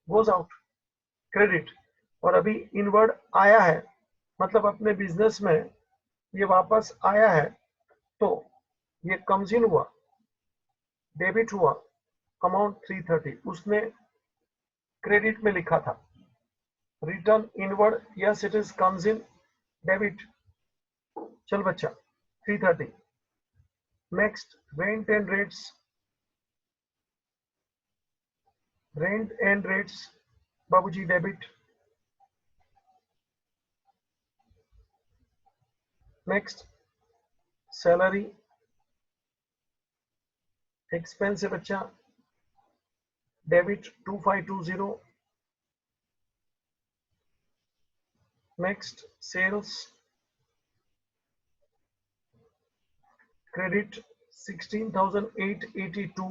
गोज आउट क्रेडिट, और अभी इनवर्ड आया है मतलब अपने बिजनेस में ये वापस आया है, तो ये कम्स इन हुआ, डेबिट हुआ अमाउंट 330, उसने क्रेडिट में लिखा था। Return inward, yes it is comes in debit. चल बच्चा 330। Next rent and rates, rent and rates बाबूजी डेबिट। नेक्स्ट सैलरी एक्सपेंस है बच्चा, debit 2520। Next sales credit 16,882,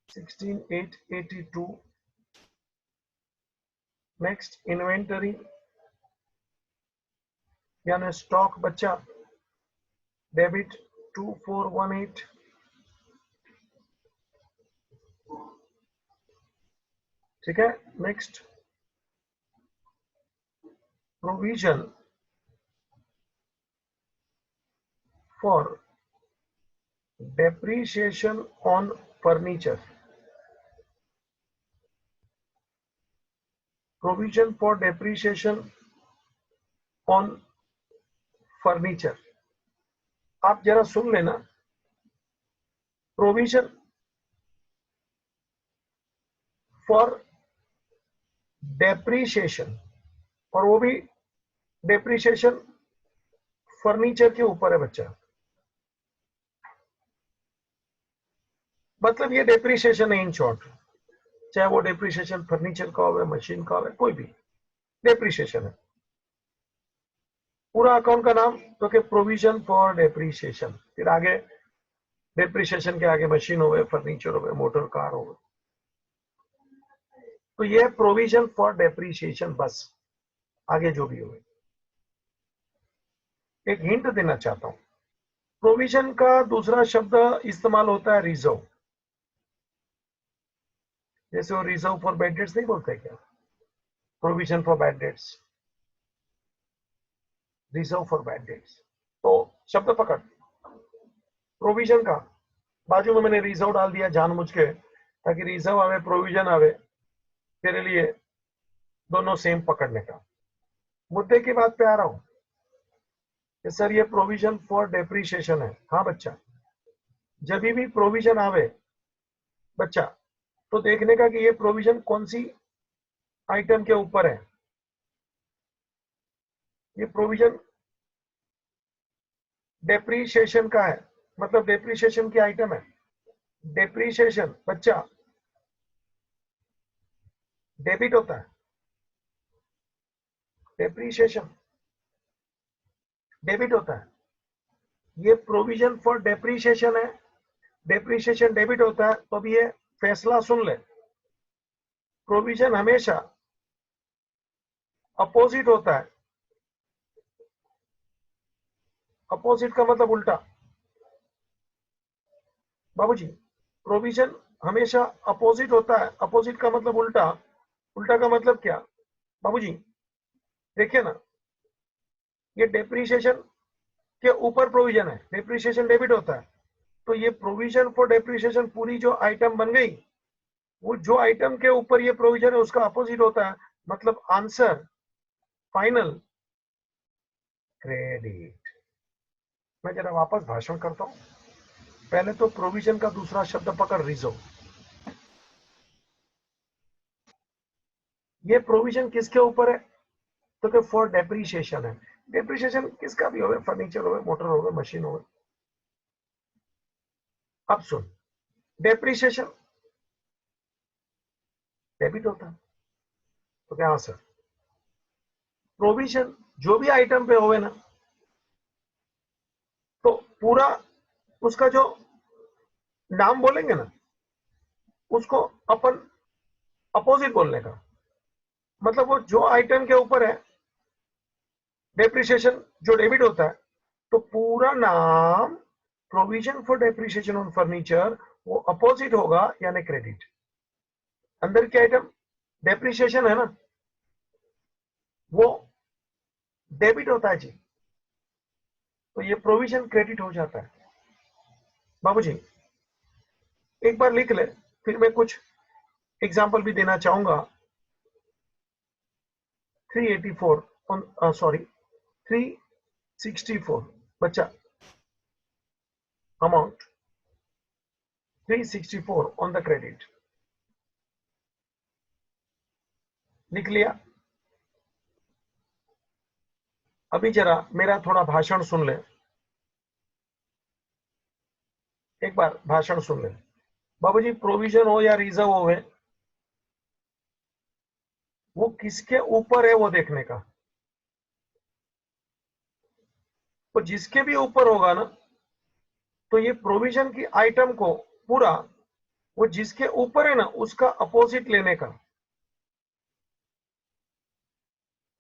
16,882। Next inventory यानी स्टॉक बच्चा, डेबिट 2418। ठीक है। Next provision for depreciation on furniture, provision for depreciation on furniture. आप जरा सुन लेना, प्रोविजन फॉर डेप्रीशिएशन, और वो भी डेप्रीशिएशन फर्नीचर के ऊपर है बच्चा। मतलब ये डेप्रीशिएशन है इन शॉर्ट, चाहे वो डेप्रीशिएशन फर्नीचर का हो, मशीन का हो, कोई भी डेप्रीशिएशन है। पूरा अकाउंट का नाम तो कि प्रोविजन फॉर डेप्रीशिएशन, फिर आगे डेप्रीशिएशन के आगे मशीन हो गए, फर्नीचर हो गए, मोटर कार हो गए, तो ये प्रोविजन फॉर डेप्रीशिएशन, बस आगे जो भी हो। एक हिंट देना चाहता हूं, प्रोविजन का दूसरा शब्द इस्तेमाल होता है रिजर्व। जैसे वो रिजर्व फॉर बैड डेट्स नहीं बोलते क्या, provision for bad debts, reserve for bad debts. तो शब्द पकड़, प्रोविजन का बाजू में मैंने रिजर्व डाल दिया जानबूझ के, ताकि रिजर्व आवे प्रोविजन आवे, तेरे लिए दोनों सेम पकड़ने का। मुद्दे की बात पे आ रहा हूं कि सर ये प्रोविजन फॉर डेप्रीशिएशन है। हाँ बच्चा, जब भी प्रोविजन आवे बच्चा, तो देखने का कि ये प्रोविजन कौन सी आइटम के ऊपर है। ये प्रोविजन डेप्रीशिएशन का है, मतलब डेप्रीशिएशन की आइटम है। डेप्रीशिएशन बच्चा डेबिट होता है, डेप्रीशिएशन डेबिट होता है। ये प्रोविजन फॉर डेप्रीशिएशन है, डेप्रीशिएशन डेबिट होता है। तो अभी ये फैसला सुन ले, प्रोविजन हमेशा अपोजिट होता है। अपोजिट का मतलब उल्टा बाबूजी, प्रोविजन हमेशा अपोजिट होता है। अपोजिट का मतलब उल्टा, उल्टा का मतलब क्या बाबूजी? देखिए ना, ये डेप्रीशिएशन के ऊपर प्रोविजन है, डेप्रीशिएशन डेबिट होता है। तो ये प्रोविजन फॉर डेप्रीशिएशन पूरी जो आइटम बन गई, वो जो आइटम के ऊपर ये प्रोविजन है उसका अपोजिट होता है। मतलब आंसर फाइनल क्रेडिट। मैं जरा वापस भाषण करता हूं। पहले तो प्रोविजन का दूसरा शब्द पकड़, रिजर्व। ये प्रोविजन किसके ऊपर है? तो कि फॉर डेप्रीशिएशन है। डेप्रीशिएशन किसका भी होगा, फर्नीचर होगा, मोटर होगा, मशीन होगा। अब सुन, डेप्रीशिएशन डेबिट होता है, तो क्या आंसर? प्रोविजन जो भी आइटम पे होवे ना, तो पूरा उसका जो नाम बोलेंगे ना, उसको अपन अपोजिट बोलने का मतलब, वो जो आइटम के ऊपर है डेप्रीशिएशन जो डेबिट होता है, तो पूरा नाम provision for depreciation on furniture, वो अपोजिट होगा यानी क्रेडिट। अंदर के आइटम डेप्रीशिएशन है ना, वो डेबिट होता है जी, तो ये प्रोविजन क्रेडिट हो जाता है। बाबूजी एक बार लिख ले, फिर मैं कुछ एग्जांपल भी देना चाहूंगा। 384 ऑन सॉरी 364 बच्चा, अमाउंट 364 ऑन द क्रेडिट। लिख लिया? अभी जरा मेरा थोड़ा भाषण सुन ले, एक बार भाषण सुन ले बाबूजी। प्रोविजन हो या रिजर्व हो, वो किसके ऊपर है वो देखने का। तो जिसके भी ऊपर होगा ना, तो ये प्रोविजन की आइटम को पूरा, वो जिसके ऊपर है ना उसका अपोजिट लेने का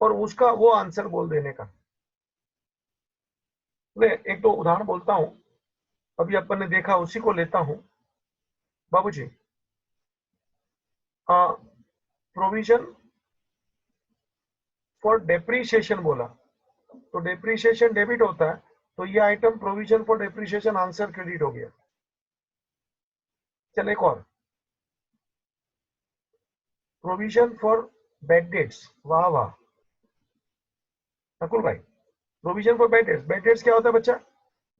और उसका वो आंसर बोल देने का। मैं एक दो उदाहरण बोलता हूं, अभी अपन ने देखा उसी को लेता हूं बाबूजी। प्रोविजन फॉर डेप्रीशिएशन बोला, तो डेप्रीशिएशन डेबिट होता है, तो ये item provision for depreciation answer credit हो गया। चल एक और, प्रोविजन फॉर बैड डेट्स। वाह वाह, नकुल भाई, प्रोविजन फॉर बैड डेट्स क्या होता है बच्चा?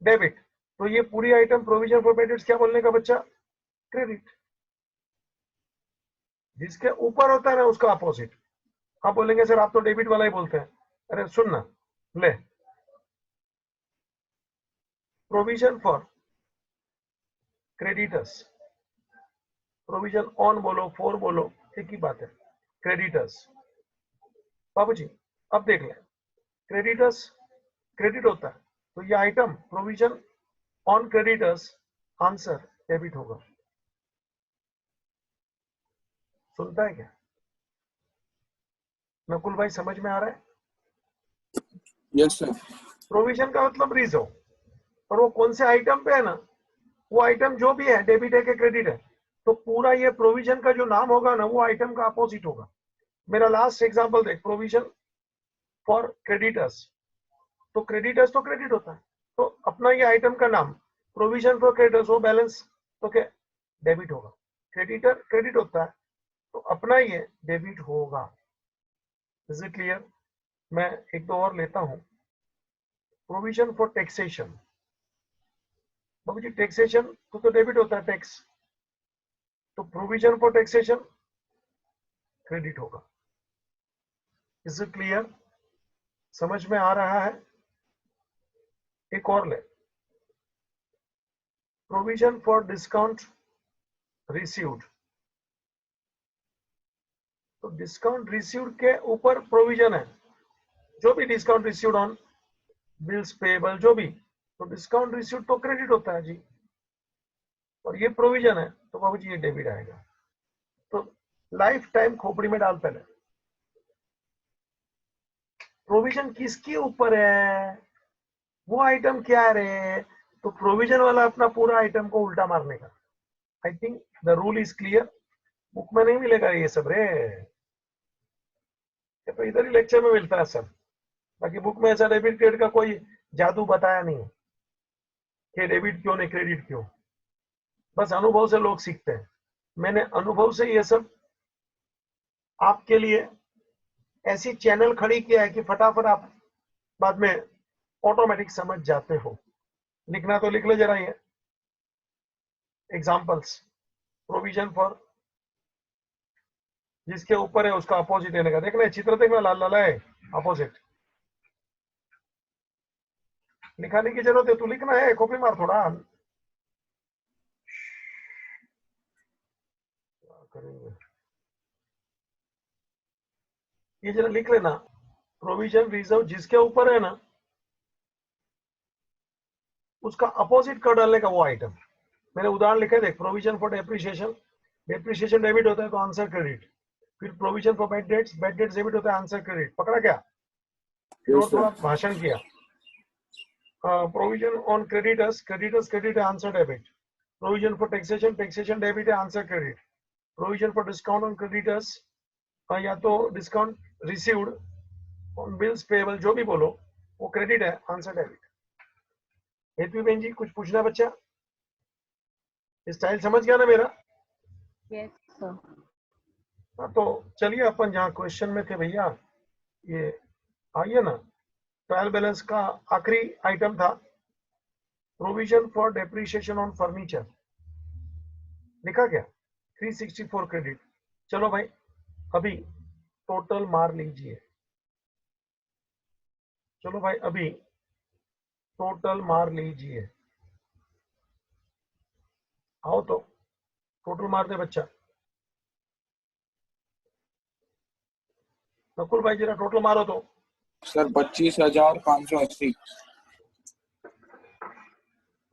डेबिट। तो ये पूरी item provision for bad debts क्या बोलने का बच्चा? क्रेडिट। जिसके ऊपर होता है ना उसका अपोजिट। आप बोलेंगे सर आप तो डेबिट वाला ही बोलते हैं। अरे सुन ना, ले, provision for creditors, provision on बोलो, फॉर बोलो, एक ही बात है। क्रेडिटर्स, बाबूजी अब देख लें, क्रेडिटर्स क्रेडिट होता है, तो ये item provision on creditors, answer debit होगा। सुनता है क्या नकुल भाई, समझ में आ रहा है? Yes sir. प्रोविजन का मतलब रिजर्व, और वो कौन से आइटम पे है ना, वो आइटम जो भी है डेबिट है कि क्रेडिट है, तो पूरा ये प्रोविजन का जो नाम होगा ना वो आइटम का अपोजिट होगा। मेरा लास्ट एग्जांपल देख, प्रोविजन फॉर क्रेडिटर्स, तो क्रेडिटर्स तो क्रेडिट होता है, तो अपना ये आइटम का नाम प्रोविजन फॉर क्रेडिटर्स, वो बैलेंस तो क्या डेबिट होगा। क्रेडिटर क्रेडिट होता है तो अपना ये डेबिट होगा। Is it clear? मैं एक दो और लेता हूं। प्रोविजन फॉर टैक्सेशन, बाबू जी टैक्सेशन तो डेबिट होता है टैक्स, तो प्रोविजन फॉर टैक्सेशन क्रेडिट होगा। Is it clear? समझ में आ रहा है? एक और ले, प्रोविजन फॉर डिस्काउंट रिसीव्ड, तो डिस्काउंट रिसीव्ड के ऊपर प्रोविजन है, जो भी discount received on bills payable जो भी, तो डिस्काउंट रिसीव्ड तो क्रेडिट होता है जी, और ये प्रोविजन है तो बाबू जी ये डेबिट आएगा। तो लाइफ टाइम खोपड़ी में डाल पहले, प्रोविजन किसके ऊपर है, वो आइटम क्या है रे, तो प्रोविजन वाला अपना पूरा आइटम को उल्टा मारने का। I think the rule is clear. Book में नहीं मिलेगा ये सब रे, ये तो इधर ही लेक्चर में मिलता है सब, बाकी बुक में ऐसा डेबिट क्रेडिट का कोई जादू बताया नहीं है कि डेबिट क्यों नहीं क्रेडिट क्यों, बस अनुभव से लोग सीखते हैं। मैंने अनुभव से ये सब आपके लिए ऐसी चैनल खड़ी किया है कि फटाफट आप बाद में ऑटोमेटिक समझ जाते हो। लिखना तो लिख ले जरा ये एग्जांपल्स। प्रोविजन फॉर जिसके ऊपर है उसका अपोजिट लेने का, देखना चित्र देखना, लाल लाल है अपोजिट। लिखाने की जरूरत है, तू लिखना है, कॉपी मार थोड़ा करेंगे, ये जरा लिख लेना। प्रोविजन रिजर्व जिसके ऊपर है ना उसका अपोजिट कर डालने का वो आइटम। मैंने उदाहरण लिखे देख, provision for depreciation, depreciation debit होता है तो आंसर क्रेडिट। फिर provision for bad debts debit होता है, आंसर क्रेडिट। पकड़ा क्या? फिर और थोड़ा भाषण किया। प्रोविजन ऑन क्रेडिटर्स क्रेडिट है, answer debit. Provision for taxation debit है, answer credit. Provision for discount on creditors, या तो discount received on bills payable जो भी बोलो वो क्रेडिट है, आंसर डेबिट। हेतु बहन जी कुछ पूछना बच्चा? स्टाइल समझ गया ना मेरा? Yes sir. हाँ तो चलिए अपन जहाँ क्वेश्चन में थे भैया, ये आइए ना, ट्रायल बैलेंस का आखिरी आइटम था provision for depreciation on furniture, लिखा क्या? 364 क्रेडिट। चलो भाई अभी टोटल मार लीजिए, चलो भाई अभी टोटल मार लीजिए, आओ तो टोटल मार दे बच्चा। नकुल भाई जरा टोटल मारो तो। सर 25,580।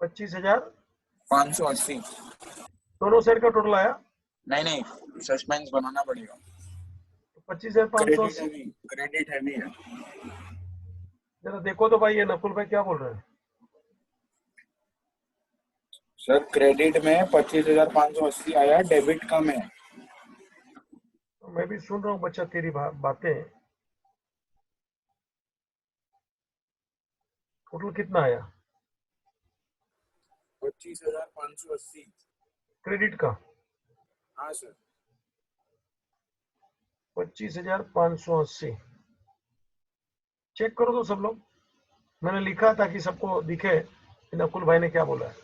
25,580 580। दोनों साइड का टोटल आया। नहीं, सस्पेंस बनाना पड़ेगा। तो 25,580 क्रेडिट हैवी है। जरा देखो तो भाई, ये नकुल भाई क्या बोल रहे हैं? सर क्रेडिट में 25,580 आया, डेबिट कम है। तो मैं भी सुन रहा हूँ बच्चा तेरी बातें। टोटल कितना आया 25,580 क्रेडिट का? हाँ सर। 25,580। चेक करो तो सब लोग, मैंने लिखा ताकि सबको दिखे कि नकुल भाई ने क्या बोला है।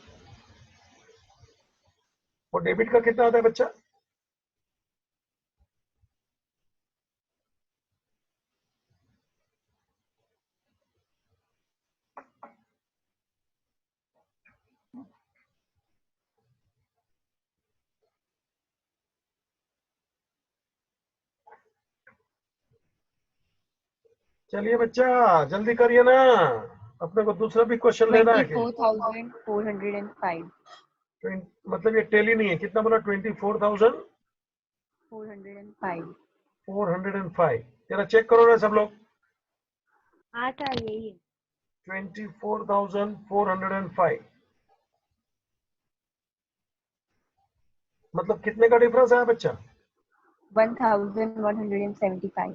वो डेबिट का कितना आता है बच्चा? चलिए बच्चा जल्दी करिए ना, अपने को दूसरा भी क्वेश्चन लेना है कि 24,405 मतलब ये टेली नहीं है, कितना बोला? 24,405। 405 जरा चेक करो ना सब लोग। हाँ सर यही है। 24,405 मतलब कितने का डिफरेंस आया बच्चा? 1,175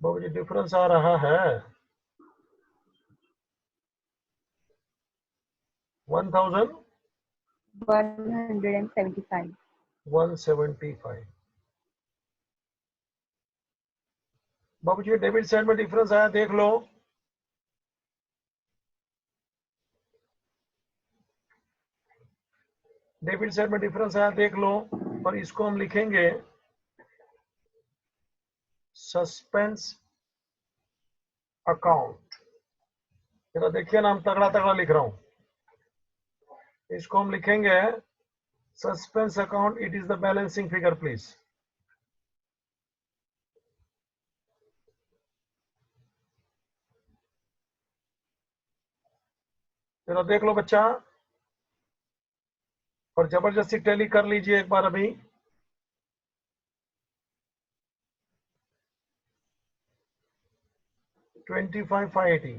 बाबू जी डिफरेंस आ रहा है 175 1,175। बाबू जी डेबिट साइड में डिफरेंस आया, देख लो। डेबिट साइड में डिफरेंस आया, देख लो। और इसको हम लिखेंगे सस्पेंस अकाउंट। जरा देखिए ना, हम तगड़ा तगड़ा लिख रहा हूं। इसको हम लिखेंगे suspense account. It is the balancing figure please. जरा देख लो बच्चा, और जबरदस्ती टैली कर लीजिए एक बार अभी। $25,580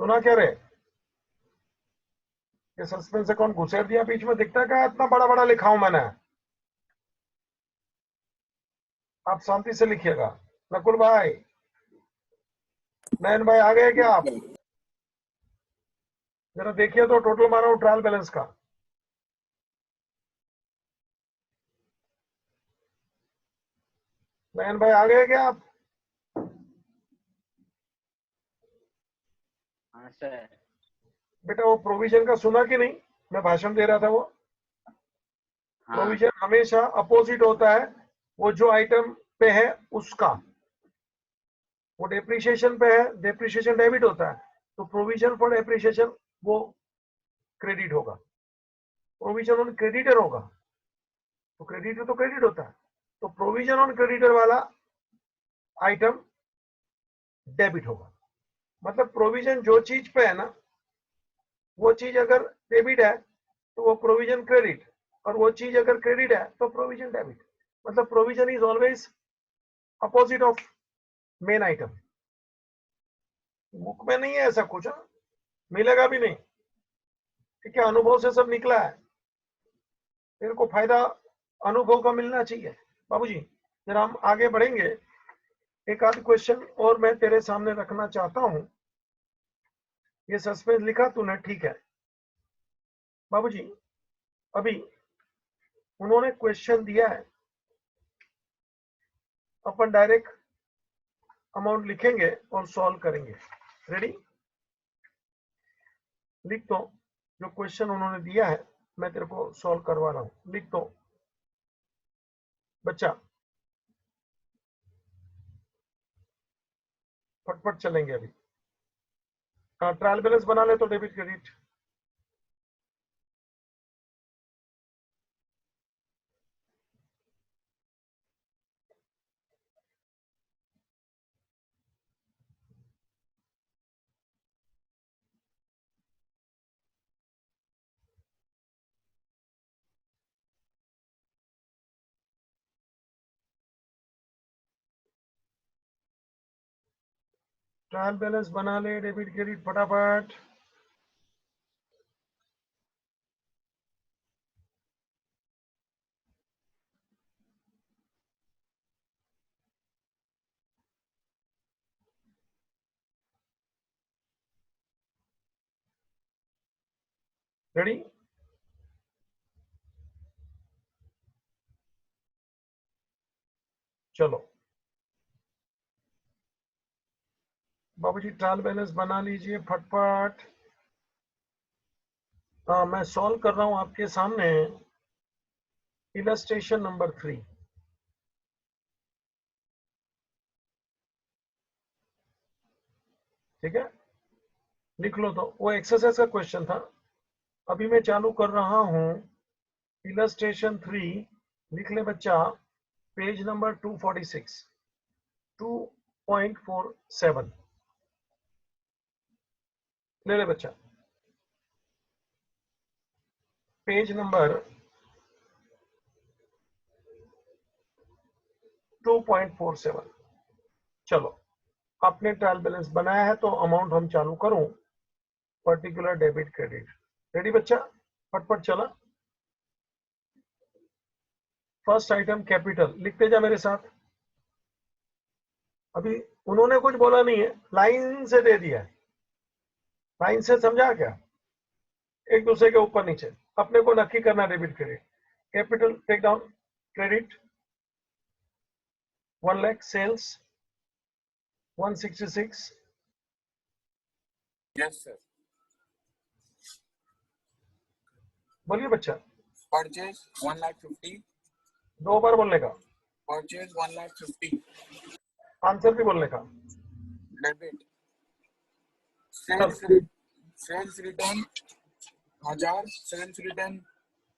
सुना क्या रे? ये सस्पेंस अकाउंट घुसेड़ दिया बीच में, दिखता क्या इतना बड़ा बड़ा लिखा हूं मैंने? आप शांति से लिखिएगा। नकुल भाई, नयन भाई आ गए क्या आप? जरा देखिए तो टोटल मारा हूं ट्रायल बैलेंस का। नयन भाई आ गए क्या आप? हाँ सर। बेटा वो प्रोविजन का सुना कि नहीं? मैं भाषण दे रहा था वो। हाँ प्रोविजन हमेशा अपोजिट होता है, वो जो आइटम पे है उसका। वो डेप्रिसिएशन पे है, डेप्रिसिएशन डेबिट होता है, तो प्रोविजन फॉर डेप्रिसिएशन वो क्रेडिट होगा। प्रोविजन ऑन क्रेडिटर होगा, तो क्रेडिटर तो क्रेडिट होता है, तो प्रोविजन ऑन क्रेडिटर वाला आइटम डेबिट होगा। मतलब प्रोविजन जो चीज पे है ना, वो चीज अगर डेबिट है तो वो प्रोविजन क्रेडिट, और वो चीज अगर क्रेडिट है तो प्रोविजन डेबिट। मतलब provision is always opposite of main item. Book में नहीं है ऐसा कुछ, मिलेगा भी नहीं। ठीक है, अनुभव से सब निकला है। तेरे को फायदा अनुभव का मिलना चाहिए। बाबूजी जरा हम आगे बढ़ेंगे, एक आध क्वेश्चन और मैं तेरे सामने रखना चाहता हूं। ये सस्पेंस लिखा तूने, ठीक है। बाबूजी अभी उन्होंने क्वेश्चन दिया है, अपन डायरेक्ट अमाउंट लिखेंगे और सॉल्व करेंगे। रेडी? लिख दो जो क्वेश्चन उन्होंने दिया है, मैं तेरे को सॉल्व करवा रहा हूं। लिख दो बच्चा, फटफट चलेंगे अभी। ट्रायल बैलेंस बना ले तो डेबिट क्रेडिट। ट्रायल बैलेंस बना ले, डेबिट क्रेडिट फटाफट। रेडी? चलो बाबूजी ट्रायल बैलेंस बना लीजिए फटफट। हाँ मैं सॉल्व कर रहा हूं आपके सामने इलस्ट्रेशन नंबर 3। ठीक है लिख लो, तो वो एक्सरसाइज का क्वेश्चन था। अभी मैं चालू कर रहा हूं इलस्ट्रेशन 3। लिख ले बच्चा, पेज नंबर 246 2.47 ले ले बच्चा, पेज नंबर 2.47। चलो आपने ट्रायल बैलेंस बनाया है तो अमाउंट हम चालू करूं, पर्टिकुलर डेबिट क्रेडिट। रेडी बच्चा, फटफट चला। फर्स्ट आइटम कैपिटल, लिखते जा मेरे साथ। अभी उन्होंने कुछ बोला नहीं है, लाइन से दे दिया है। लाइन से समझा क्या, एक दूसरे के ऊपर नीचे, अपने को नक्की करना debit credit. Capital take down, credit 1 lakh, sales 166, yes sir. बोलिए बच्चा। परचेज 1,50,000, दो बार बोलने का, परचेज 1,50,000, आंसर भी बोलने का। डेबिट। चल sales return 1,000, sales return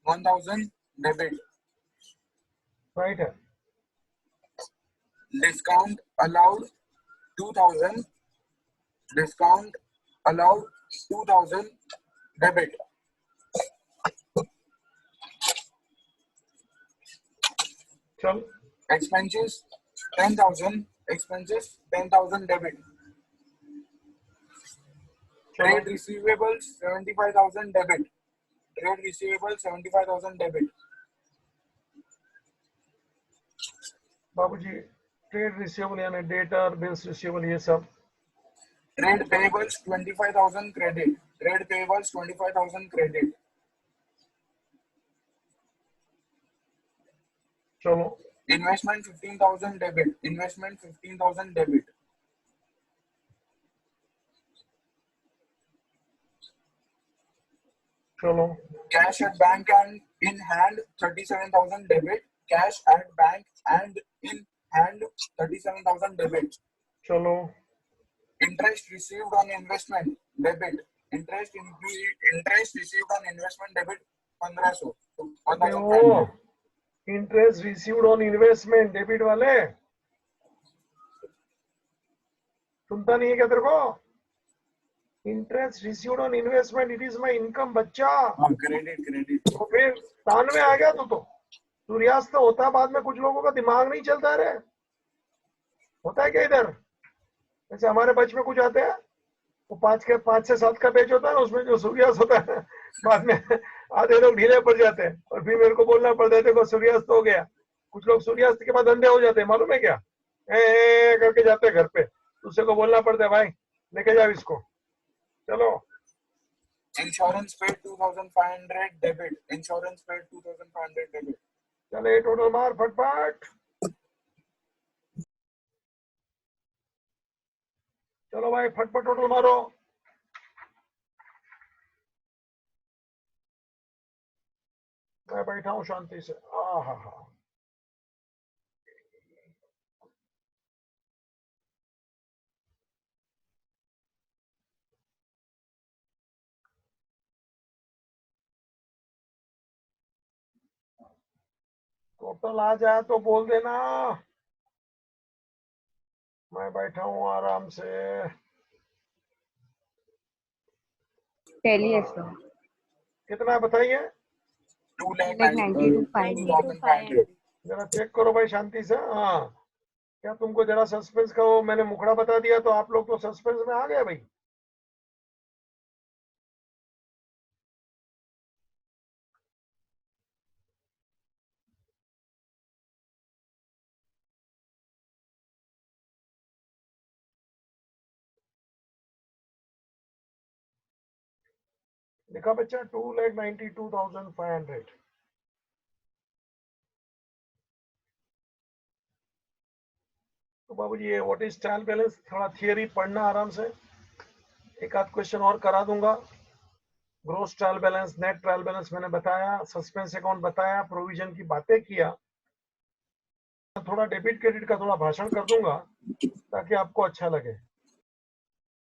1,000, debit. Right है। Discount allowed 2,000, discount allowed 2,000, debit. चल Expenses 10,000, expenses 10,000, debit. चलो Trade receivables 75,000, debit. Trade receivables 75,000, debit. बाबूजी ट्रेड रिसीवेबल यानी डेटर बिल्स रिसीवेबल ये सब। Trade payables 25,000, credit. Trade payables 25,000, credit. चलो Investment 15,000, debit. Investment 15,000, debit. चलो Cash at bank and in hand 37,000, debit. Cash at bank and in hand 37,000, debit. चलो Interest received on investment, debit. Interest received on investment, debit 1,500. So अबे 1,500. वो interest received on investment debit वाले, सुनता नहीं है क्या तेरे को? Interest received on investment, it is my income बच्चा। Credit. तो फिर तान में आ गया तो सूर्यास्त तो होता है बाद में, कुछ लोगों का दिमाग नहीं चलता रे, होता है क्या इधर? जैसे हमारे बच में कुछ आते हैं, वो 5 से 7 का पेज होता है ना, उसमें जो सूर्यास्त होता है बाद में आधे लोग ढीले पड़ जाते हैं और फिर मेरे को बोलना पड़ता है देखो सूर्यास्त हो गया। कुछ लोग सूर्यास्त के बाद अंधे हो जाते हैं, मालूम है क्या? करके जाते हैं घर पे, दूसरे को बोलना पड़ता है भाई लेके जाओ इसको। चलो Insurance paid 2,500, debit. Insurance paid 2,500, debit. चले टोटल मार फटफट। चलो भाई फटफट टोटल मारो। मैं बैठा हूँ शांति से। हा हा टोटल आ जाए तो बोल देना, मैं बैठा हूँ आराम से। चलिए सर। कितना है बताइए? 2,92,500। जरा चेक करो भाई शांति से। हाँ क्या तुमको जरा सस्पेंस का वो मैंने मुखड़ा बता दिया तो आप लोग तो सस्पेंस में आ गए भाई। लिखा बच्चा 2,92,500। तो बाबूजी ये व्हाट इज ट्रायल बैलेंस, थोड़ा थियरी पढ़ना आराम से, एक आध क्वेश्चन और करा दूंगा। Gross trial balance, net trial balance मैंने बताया, सस्पेंस अकाउंट बताया, प्रोविजन की बातें किया, थोड़ा डेबिट क्रेडिट का थोड़ा भाषण कर दूंगा ताकि आपको अच्छा लगे,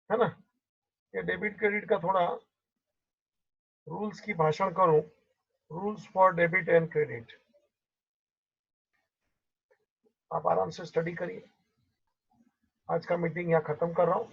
है ना। ये डेबिट क्रेडिट का थोड़ा रूल्स की भाषण करूं, rules for debit and credit. आप आराम से स्टडी करिए। आज का मीटिंग यहाँ खत्म कर रहा हूं।